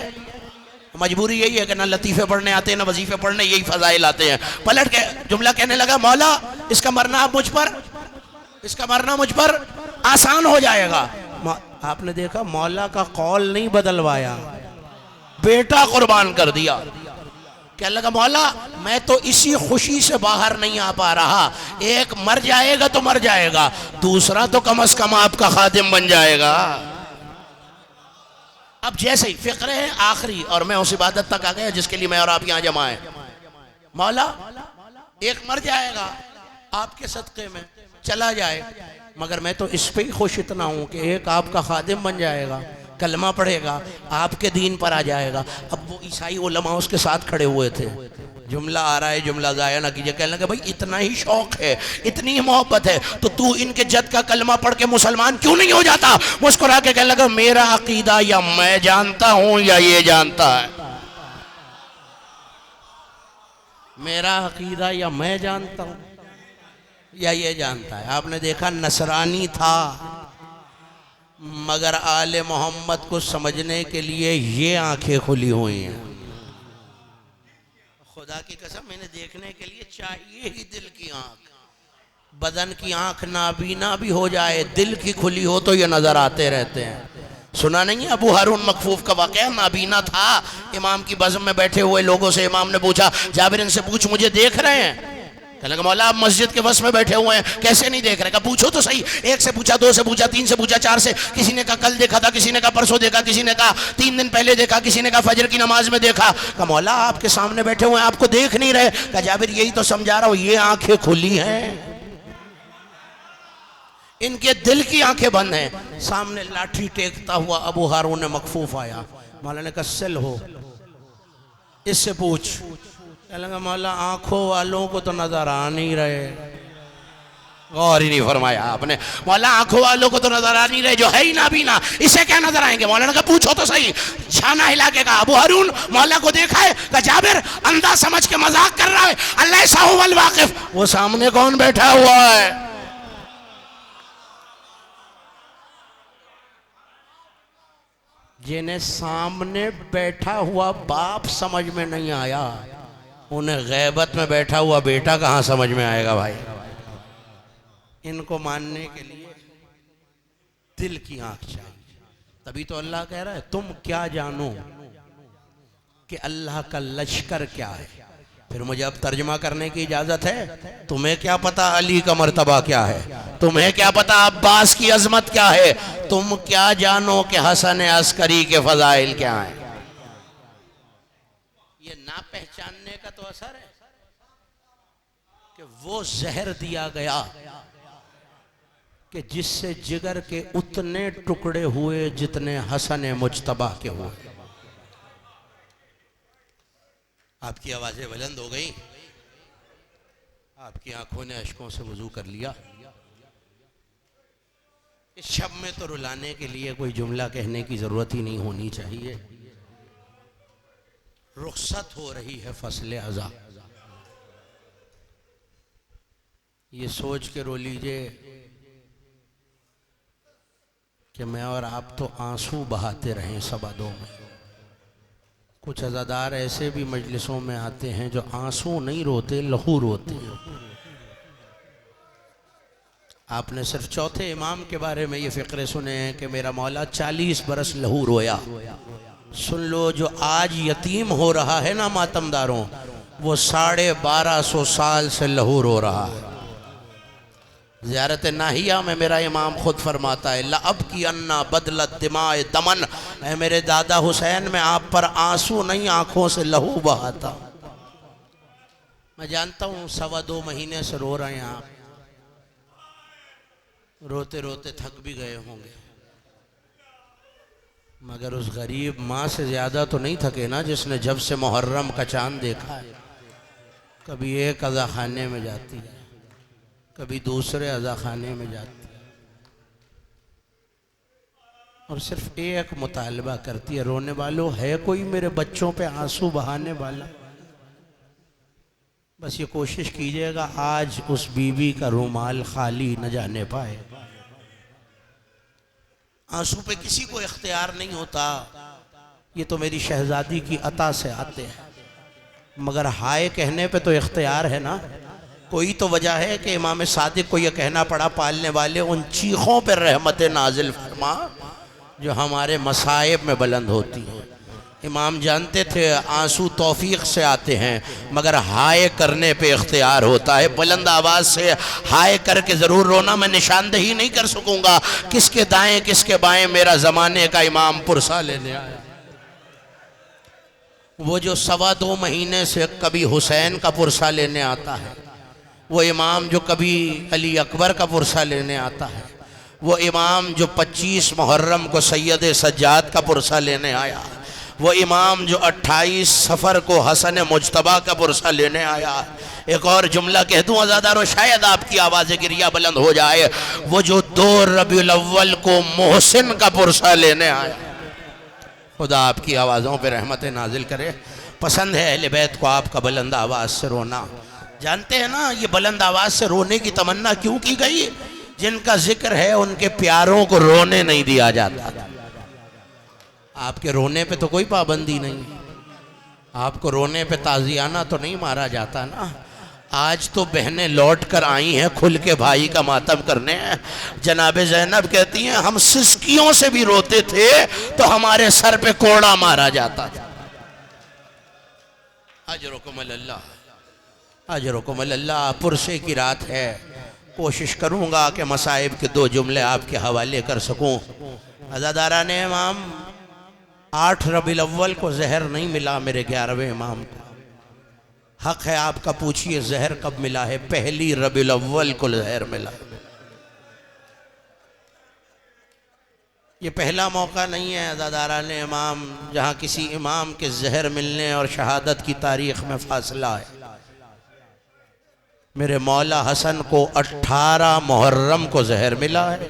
मजबूरी यही है कि ना लतीफे पढ़ने आते हैं ना वजीफे पढ़ने, यही फजाइल आते हैं। पलट के जुमला कहने लगा मौला इसका मरना आप इसका मरना मुझ पर आसान हो जाएगा। आपने देखा मौला का कौल नहीं बदलवाया, बेटा कुर्बान कर दिया। क्या लगा मौला मैं तो इसी खुशी से बाहर नहीं आ पा रहा, एक मर जाएगा तो मर जाएगा, दूसरा तो कम से कम आपका खादिम बन जाएगा। अब जैसे ही फिक्र है आखिरी, और मैं उस इबादत तक आ गया जिसके लिए मैं और आप यहाँ जमा है। मौला एक मर जाएगा आपके सदक़े में चला जाए, मगर मैं तो इस पे ही खुश इतना हूँ कि एक आपका खादिम बन जाएगा, कलमा पढ़ेगा, आपके दीन पर आ जाएगा। अब वो ईसाई उलमा उसके साथ खड़े हुए थे। जुमला आ रहा है, जुमला ज़ाया ना कीजिए। कहने लगे भाई इतना ही शौक है, इतनी ही मोहब्बत है तो तू इनके जद का कलमा पढ़ के मुसलमान क्यों नहीं हो जाता। मुस्कुरा के कहने लगा मेरा अकीदा या मैं जानता हूं या ये जानता है, मेरा अकीदा या मैं जानता हूं या ये जानता है। आपने देखा नसरानी था मगर आले मोहम्मद को समझने के लिए ये आंखें खुली हुई हैं। खुदा की कसम मैंने देखने के लिए चाहिए ही दिल की आंख। बदन की आंख नाबीना भी हो जाए, दिल की खुली हो तो ये नजर आते रहते हैं। सुना नहीं है अबू हारून मकफूफ का वाक़या, नाबीना था, इमाम की बज़म में बैठे हुए लोगों से इमाम ने पूछा जाबिर इनसे पूछ मुझे देख रहे हैं। कहने लगा मौला आप मस्जिद के बस में बैठे हुए हैं कैसे नहीं देख रहे। कहा पूछो तो सही, 1 से पूछा, 2 से पूछा, 3 से पूछा, 4 से, किसी ने कहा कल देखा था, किसी ने कहा परसों देखा, किसी ने कहा 3 दिन पहले देखा, किसी ने कहा फजर की नमाज में देखा। कहा मौला आपके सामने बैठे हुए हैं आपको देख नहीं रहे। कहा जाबिर यही तो समझा रहा हूं, ये आंखें खुली हैं, इनके दिल की आंखें बंद हैं। सामने लाठी टेकता हुआ अबू हारून मकफूफ आया। मौला ने कहा सिल हो, इससे पूछ। लगा मौला आंखों वालों को तो नजर आ नहीं रहे, गौर ही नहीं फरमाया आपने। मौला आंखों वालों को तो नजर आ नहीं रहे, जो है ही नाबीना इसे क्या नजर आएंगे। मौला ने कहा पूछो तो सही। छाना हिला के कहा अबू हारून मौला को देखा है। कहा जाबिर अंधा समझ के मजाक कर रहा है, अल्लाह साहु वल वाकिफ। वो सामने कौन बैठा हुआ है। जिन्हें सामने बैठा हुआ बाप समझ में नहीं आया, उन्हें गैबत में बैठा हुआ बेटा कहां समझ में आएगा भाई। इनको मानने के लिए दिल की आंख चाहिए। तभी तो अल्लाह कह रहा है तुम क्या जानो कि अल्लाह का लश्कर क्या है। फिर मुझे अब तर्जमा करने की इजाजत है। तुम्हें क्या पता अली का मर्तबा क्या है, तुम्हें क्या पता अब्बास की अजमत क्या है, तुम क्या जानो कि हसन अस्करी के फजाइल क्या हैं। ये ना पहचानने का तो असर है कि वो जहर दिया गया कि जिससे जिगर के उतने टुकड़े हुए जितने हसन मुजतबा के हुए। आपकी आवाजें बुलंद हो गई, आपकी आंखों ने अश्कों से वजू कर लिया। इस शब में तो रुलाने के लिए कोई जुमला कहने की ज़रूरत ही नहीं होनी चाहिए। रुखसत हो रही है फसले अज़ा, ये सोच के रो लीजिए कि मैं और आप तो आंसू बहाते रहें सबादों में। कुछ अज़ादार ऐसे भी मजलिसों में आते हैं जो आंसू नहीं रोते, लहू रोते हैं। आपने सिर्फ चौथे इमाम के बारे में ये फ़िक्रे सुने हैं कि मेरा मौला 40 बरस लहू रोया। सुन लो, जो आज यतीम हो रहा है ना मातमदारों, वो 1250 साल से लहू रो रहा है। ज़ियारत नाहिया में मेरा इमाम खुद फरमाता है, ला अब की अन्ना बदलत दिमाए दमन, ऐ मेरे दादा हुसैन में आप पर आंसू नहीं आंखों से लहू बहाता। मैं जानता हूँ 2.25 महीने से रो रहे हैं आप, रोते रोते थक भी गए होंगे, मगर उस गरीब माँ से ज़्यादा तो नहीं थके ना जिसने जब से मुहर्रम का चांद देखा है, कभी एक अज़ा खाने में जाती है, कभी दूसरे अज़ा खाने में जाती है, और सिर्फ एक मुतालबा करती है, रोने वालों है कोई मेरे बच्चों पे आंसू बहाने वाला। बस ये कोशिश कीजिएगा आज उस बीवी का रुमाल खाली न जाने पाए। आंसू पे किसी को इख्तियार नहीं होता, ये तो मेरी शहजादी की अता से आते हैं, मगर हाय कहने पे तो इख्तियार है ना। कोई तो वजह है कि इमाम सादिक को यह कहना पड़ा, पालने वाले उन चीखों पर रहमत नाजिल फरमा जो हमारे मसाइब में बुलंद होती हैं। इमाम जानते थे आंसू तौफीक से आते हैं, मगर हाय करने पे इख्तियार होता है। बुलंद आवाज़ से हाय करके ज़रूर रोना, मैं निशानदही नहीं कर सकूँगा किसके दाएं किसके बाएं मेरा ज़माने का इमाम पुरसा लेने आया। वो जो 2.25 महीने से कभी हुसैन का पुरसा लेने आता है, वो इमाम जो कभी अली अकबर का पुरसा लेने आता है, वो इमाम जो 25 मुहर्रम को सैयद सज्जाद का पुरसा लेने आया, वो इमाम जो 28 सफ़र को हसन मुजतबा का पुरसा लेने आया। एक और जुमला कह दूँ अज़ादारो, शायद आपकी आवाज़ गिरिया बुलंद हो जाए, वो जो 2 रबीउल अव्वल को मोहसिन का पुरसा लेने आया। खुदा आपकी आवाज़ों पर रहमत नाजिल करे। पसंद है अहले बैत को आपका बुलंद आवाज़ से रोना। जानते हैं ना ये बुलंद आवाज़ से रोने की तमन्ना क्यों की गई? जिनका जिक्र है उनके प्यारों को रोने नहीं दिया जाता। आपके रोने पे तो कोई पाबंदी नहीं, आपको रोने पे ताज़ियाना तो नहीं मारा जाता ना। आज तो बहनें लौट कर आई हैं खुल के भाई का मातम करने। जनाब ज़ैनब कहती हैं हम सिसकियों से भी रोते थे तो हमारे सर पे कोड़ा मारा जाता था। अजरुकुम अल्लाह, अजरुकुम अल्लाह। पुरसे की रात है, कोशिश करूँगा कि मसाइब के 2 जुमले आपके हवाले कर सकूँ। अज़ादारान इमाम, 8 रबीउल अव्वल को जहर नहीं मिला मेरे 11वें इमाम को। हक है आपका, पूछिए जहर कब मिला है? 1 रबीउल अव्वल को जहर मिला। ये पहला मौका नहीं है अज़ादारान इमाम जहाँ किसी इमाम के जहर मिलने और शहादत की तारीख़ में फासला है। मेरे मौला हसन को 18 मुहर्रम को जहर मिला है,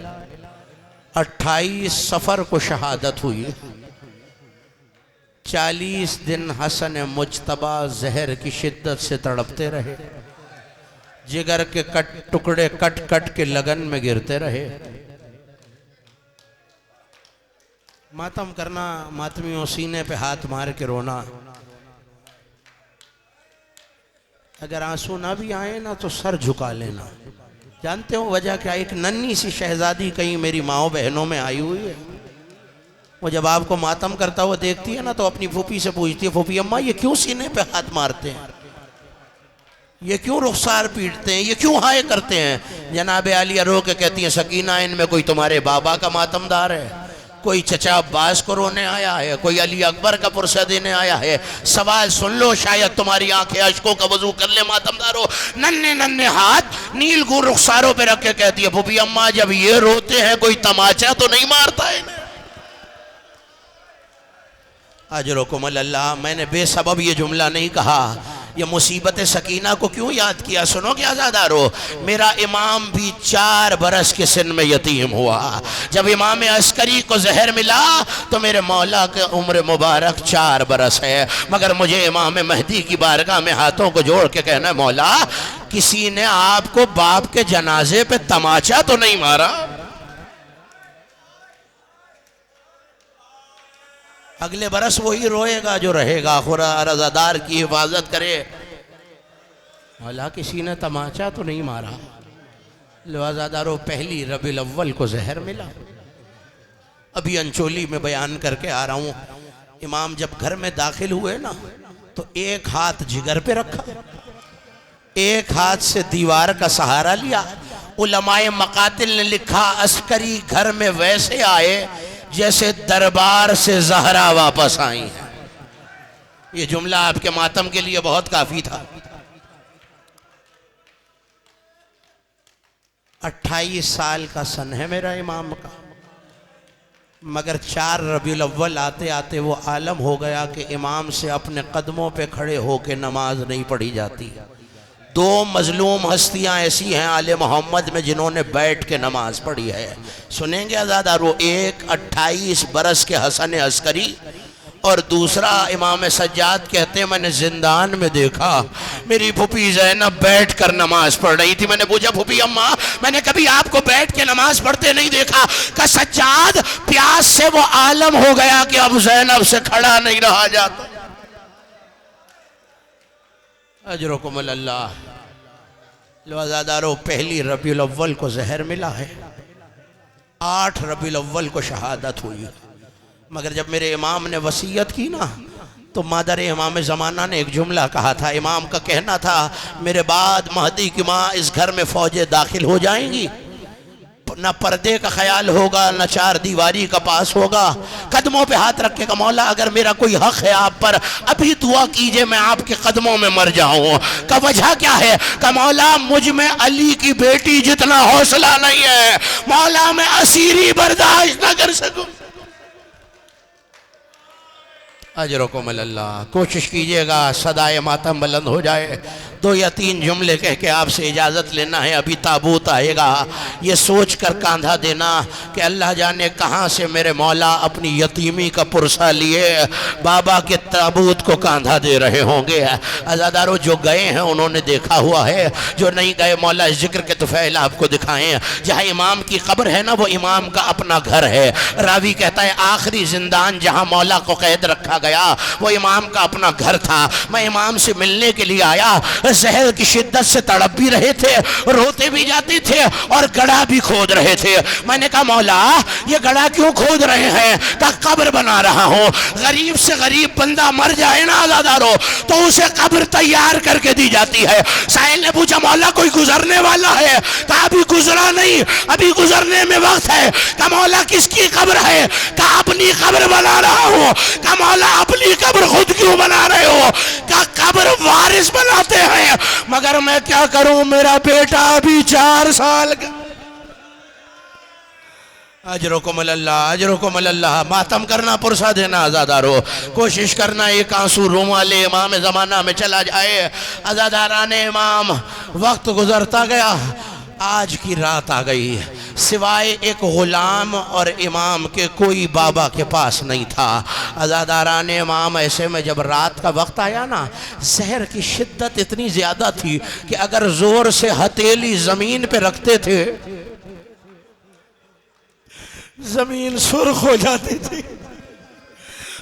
28 सफ़र को शहादत हुई। 40 दिन हसन मुजतबा जहर की शिद्दत से तड़पते रहे, जिगर के टुकड़े कट कट के लगन में गिरते रहे। मातम करना, मातमियों सीने पे हाथ मार के रोना। अगर आंसू ना भी आए ना तो सर झुका लेना। जानते हो वजह क्या? एक नन्ही सी शहजादी कहीं मेरी माओ बहनों में आई हुई है, वो जब आपको मातम करता हुआ देखती है ना तो अपनी फूफी से पूछती है, फूफी अम्मा ये क्यों सीने पे हाथ मारते हैं, ये क्यों रुखसार पीटते हैं, ये क्यों हाय करते हैं? जनाब आलिया रो के कहती है, सकीना इनमें कोई तुम्हारे बाबा का मातमदार है, कोई चचा अब्बास को रोने आया है, कोई अली अकबर का पुरसा देने आया है? सवाल सुन लो, शायद तुम्हारी आंखें अश्कों का वजू कर ले मातमदारो। नन्हे नन्हे हाथ नील गुर रुखसारों पे रख के कहती है, फूफी अम्मा जब ये रोते हैं कोई तमाचा तो नहीं मारता है? अजरुकुम अल्लाह। मैंने बेसबब ये जुमला नहीं कहा, ये मुसीबत सकीना को क्यों याद किया? सुनो क्या आज़ादारो, मेरा इमाम भी 4 बरस के सिन में यतीम हुआ। जब इमाम अस्करी को जहर मिला तो मेरे मौला के उम्र मुबारक 4 बरस है, मगर मुझे इमाम महदी की बारगाह में हाथों को जोड़ के कहना, मौला किसी ने आपको बाप के जनाजे पे तमाचा तो नहीं मारा? अगले बरस वही रोएगा जो रहेगा। खुदा रज़ादार की हिफाजत करे। मौला किसी ने तमाचा तो नहीं मारा। रज़ादारों, पहली रबीउल अव्वल को जहर मिला। अभी अंचोली में बयान करके आ रहा हूँ। इमाम जब घर में दाखिल हुए ना तो एक हाथ जिगर पे रखा, एक हाथ से दीवार का सहारा लिया। उलमाए मकातिल ने लिखा, अस्करी घर में वैसे आए जैसे दरबार से ज़हरा वापस आई है। ये जुमला आपके मातम के लिए बहुत काफी था। 28 साल का सन है मेरा इमाम का, मगर 4 रबीउल अव्वल आते आते वो आलम हो गया कि इमाम से अपने कदमों पे खड़े होके नमाज नहीं पढ़ी जाती। 2 मजलूम हस्तियां ऐसी हैं आले मोहम्मद में जिन्होंने बैठ के नमाज पढ़ी है। सुनेंगे आज़ादारो, एक 28 बरस के हसन अस्करी और दूसरा इमाम सज्जाद कहते हैं, मैंने जिंदान में देखा मेरी फूफी ज़ैनब बैठ कर नमाज पढ़ रही थी। मैंने पूछा, फूफी अम्मा, मैंने कभी आपको बैठ के नमाज पढ़ते नहीं देखा। का सज्जाद प्यास से वो आलम हो गया कि अब ज़ैनब से खड़ा नहीं रहा जाता। अजरुकुम अल्लाह। लो पहली रबीउल अव्वल को जहर मिला है, 8 रबीउल अव्वल को शहादत हुई। मगर जब मेरे इमाम ने वसीयत की ना तो मादर इमाम ज़माना ने एक जुमला कहा था। इमाम का कहना था, मेरे बाद महदी की माँ इस घर में फौजें दाखिल हो जाएंगी, न पर्दे का ख्याल होगा न 4 दीवारी का पास होगा। कदमों पे हाथ रखेगा, मौला अगर मेरा कोई हक है आप पर, अभी दुआ कीजिए मैं आपके कदमों में मर जाऊं। का वजह क्या है? का मौला मुझ में अली की बेटी जितना हौसला नहीं है, मौला मैं असीरी बर्दाश्त न कर सकूं। अजरुकुम अल्लाह। कोशिश कीजिएगा सदाए मातम बुलंद हो जाए। 2 या 3 जुमले कह के आपसे इजाज़त लेना है, अभी ताबूत आएगा। ये सोच कर कांधा देना कि अल्लाह जाने कहाँ से मेरे मौला अपनी यतीमी का पुरसा लिए बाबा के ताबूत को कांधा दे रहे होंगे। आज़ादारों, जो गए हैं उन्होंने देखा हुआ है, जो नहीं गए मौला इस जिक्र के तुफैल आपको दिखाएं। जहाँ इमाम की कब्र है ना, वो इमाम का अपना घर है। रावी कहता है आखिरी जिंदान जहाँ मौला को कैद रखा गया वो इमाम का अपना घर था। मैं इमाम से मिलने के लिए आया, जहर की शिद्दत से तड़प भी रहे थे, रोते भी जाते थे और गड़ा भी खोद रहे थे। मैंने कहा, मौला ये गड़ा क्यों खोद रहे हैं? का कब्र बना रहा हूं। गरीब से गरीब बंदा मर जाए ना आज़ादारो तो उसे कब्र तैयार करके दी जाती है। साहिल ने पूछा, मौला कोई गुजरने वाला है? कहा अभी गुजरा नहीं, अभी गुजरने में वक्त है। का मौला किसकी कब्र है? का अपनी कब्र बना रहा हूं। का मौला अपनी कब्र खुद क्यों बना रहे हो? का कब्र वारिस बनाते हैं, मगर मैं क्या करूं, मेरा बेटा अभी 4 साल का। अजरुकुम अल्लाह, अजरुकुम अल्लाह। मातम करना, पुरसा देना आज़ादारो, कोशिश करना एक आंसू रुमाले इमाम ज़माना में चला जाए। आज़ादाराने इमाम, वक्त गुजरता गया, आज की रात आ गई। सिवाय एक गुलाम और इमाम के कोई बाबा के पास नहीं था। अज़ादारान इमाम, ऐसे में जब रात का वक्त आया ना, जहर की शिद्दत इतनी ज़्यादा थी कि अगर ज़ोर से हथेली ज़मीन पे रखते थे ज़मीन सुर्ख हो जाती थी।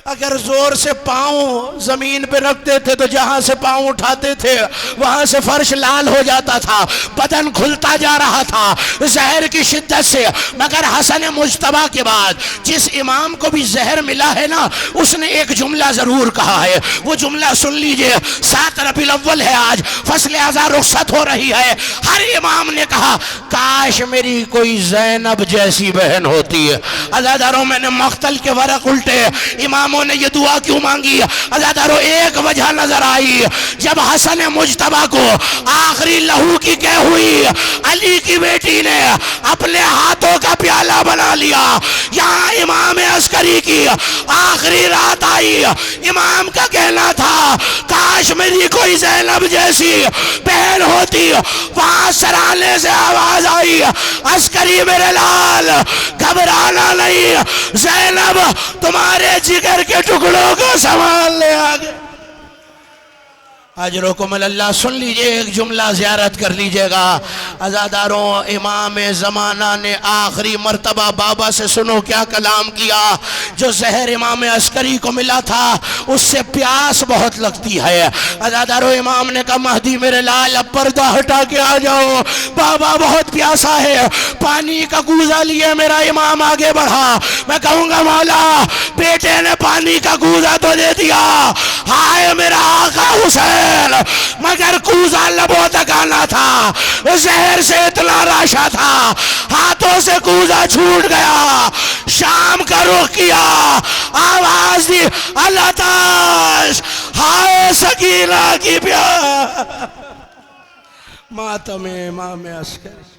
अगर जोर से पाँव जमीन पे रखते थे तो जहां से पाँव उठाते थे वहां से फर्श लाल हो जाता था, बदन खुलता जा रहा था जहर की शिद्दत से। मगर हसन मुज्तबा के बाद जिस इमाम को भी जहर मिला है ना, उसने एक जुमला जरूर कहा है। वो जुमला सुन लीजिए। 7 रबीउल अव्वल है आज, फसले आज़ा रुखसत हो रही है। हर इमाम ने कहा, काश मेरी कोई ज़ैनब जैसी बहन होती है। अज़ादारों, मैंने मख्तल के वरक उल्टे, इमाम ने ये दुआ क्यों मांगी? अज़ादारों, एक वजह नजर आई। जब हसन मुज्तबा को आखिरी लहू की कह हुई, अली की बेटी ने अपने हाथों का प्याला बना लिया। यहाँ इमाम अस्करी की आखिरी रात आई। इमाम का कहना था, काश मेरी कोई ज़ैनब जैसी बहन होती। वहां सराहने से आवाज आई, अस्करी मेरे लाल घबराना नहीं, ज़ैनब तुम्हारे जिगर के टुकड़ों को संभाल ले आगे। अजरकुमुल्लाह। सुन लीजिए, एक जुमला ज़ियारत कर लीजिएगा। अज़ादारों, इमाम ज़माना ने आखिरी मर्तबा बाबा से सुनो क्या कलाम किया। जो जहर इमाम अस्करी को मिला था उससे प्यास बहुत लगती है। अज़ादारों, इमाम ने कहा महदी मेरे लाल अब पर्दा हटा के आ जाओ, बाबा बहुत प्यासा है। पानी का कूजा लिए मेरा इमाम आगे बढ़ा। मैं कहूँगा मौला बेटे ने पानी का कूजा तो दे दिया, हाय मेरा आका हुसैन, मगर कूजा लबों तक आना था, जहर से इतना राशा था, हाथों से कूजा छूट गया। शाम का रुख किया, आवाज दी अल्लाह ताश, हाय सकीना की प्यार। मातम इमाम अस्करी।